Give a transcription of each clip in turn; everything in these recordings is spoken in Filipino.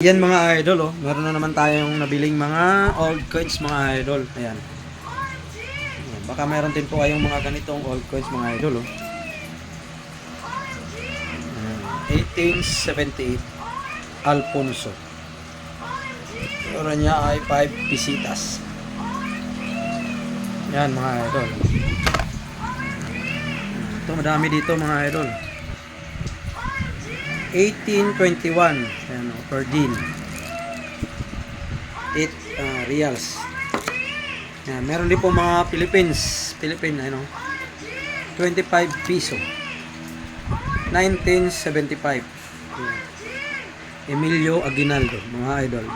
Yan mga idol, oh. Meron na naman tayong nabiling mga old coins mga idol. Ayan. Ayan. Baka meron din po kayong mga ganitong old coins mga idol, oh. Ayan. 1878 Alfonso. Ora niya ay 5 pisitas. Yan mga idol. Ito madami dito mga idol. 1821 ayan, per din 8 reals. Yan, meron din po mga Philippine ano, 25 piso 1975. Yan. Emilio Aguinaldo mga idol.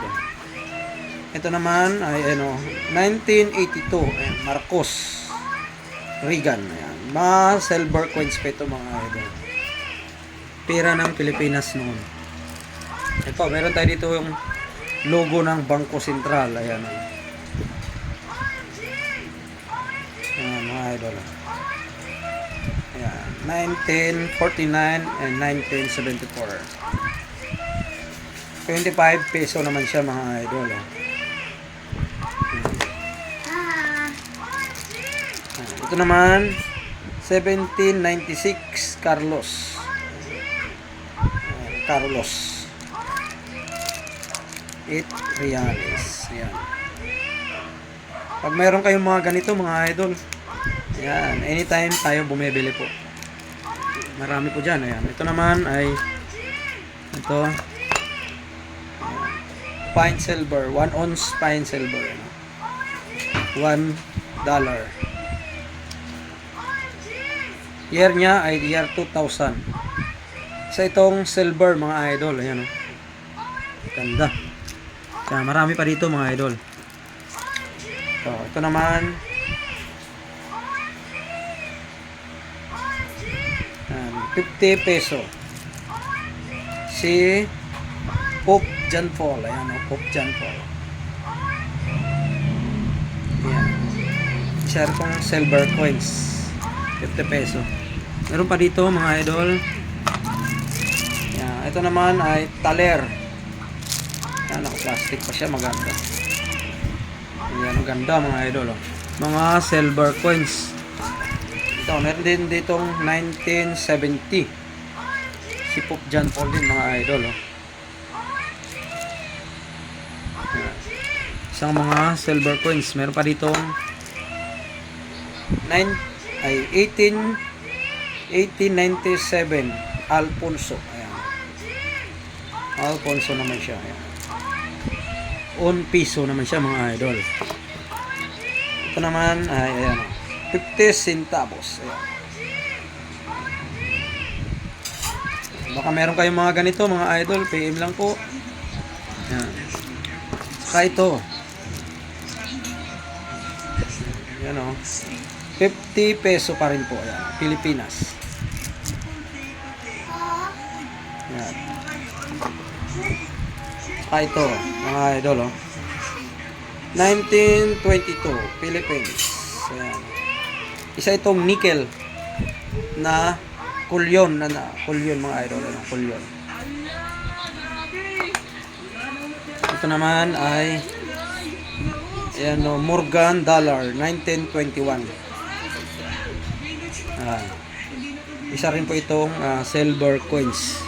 Ito naman ay ano 1982 ayan, Marcos Reagan. Ayan. Mga silver coins pa ito mga idol. Pera ng Pilipinas noon. Ito, meron tayo dito yung logo ng Bangko Sentral. Ayan. Ayan, mga idol. Ayan, 1949 and 1974. 25 peso naman siya mga idol. Ayan. Ito naman, 1796 Carlos. 8 reales. Ayan. Pag mayroon kayong mga ganito mga idol, ayan, anytime tayo bumibili po. Marami po dyan. Ayan. Ito naman ay ito, fine silver, 1 ounce fine silver, $1. Year niya ay year 2000. Sa itong silver mga idol. Ayan, oh. Ganda. Kaya marami pa dito mga idol. Ito naman. Ayan, 50 peso. Si Pope John Paul. Ayan, oh, Pope John Paul. Ayan. Share kong silver coins. 50 peso. Meron pa dito mga idol. Ito naman ay taler. Yan, naka-plastic pa siya, maganda. Yan, ang ganda mga idol. Oh. Mga silver coins. Ito, meron din ditong 1970. Si Pope John Paul din mga idol. Oh. Yan. Isang mga silver coins. Meron pa ditong 1897 Alfonso. Alfonso naman siya. Ayan. 1 piso naman siya mga idol. Ito naman ay ayan, 50 centavos. Ayan. Baka meron kayong mga ganito mga idol, PM lang po. Ayan. Saka ito. Ayan, o. 50 peso pa rin po. Ayan. Pilipinas. Ayan. Ito, mga idol, oh. 1922, Philippines. Ayan. Isa itong nickel na kulyon, kulyon mga idol, ano, kulyon. Ito naman ay ayan, no, Morgan dollar, 1921. Isa rin po itong silver coins.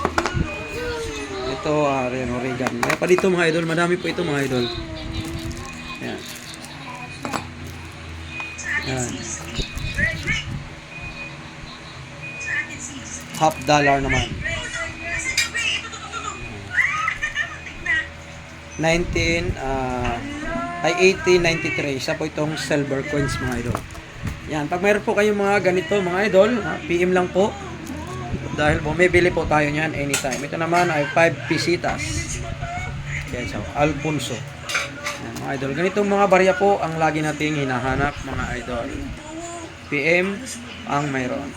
Ito, Reagan. May pa dito mga idol. Madami po ito mga idol. Ayan. Ayan. $1/2 naman. 1893. Isa po itong silver coins mga idol. Yan. Pag mayroon po kayong mga ganito mga idol, PM lang po. Dahil bumibili po tayo niyan anytime. Ito naman ay 5 pisitas. Yan, so, Alfonso. Yan, mga idol. Ganitong mga barya po ang lagi nating hinahanap mga idol. PM ang mayroon.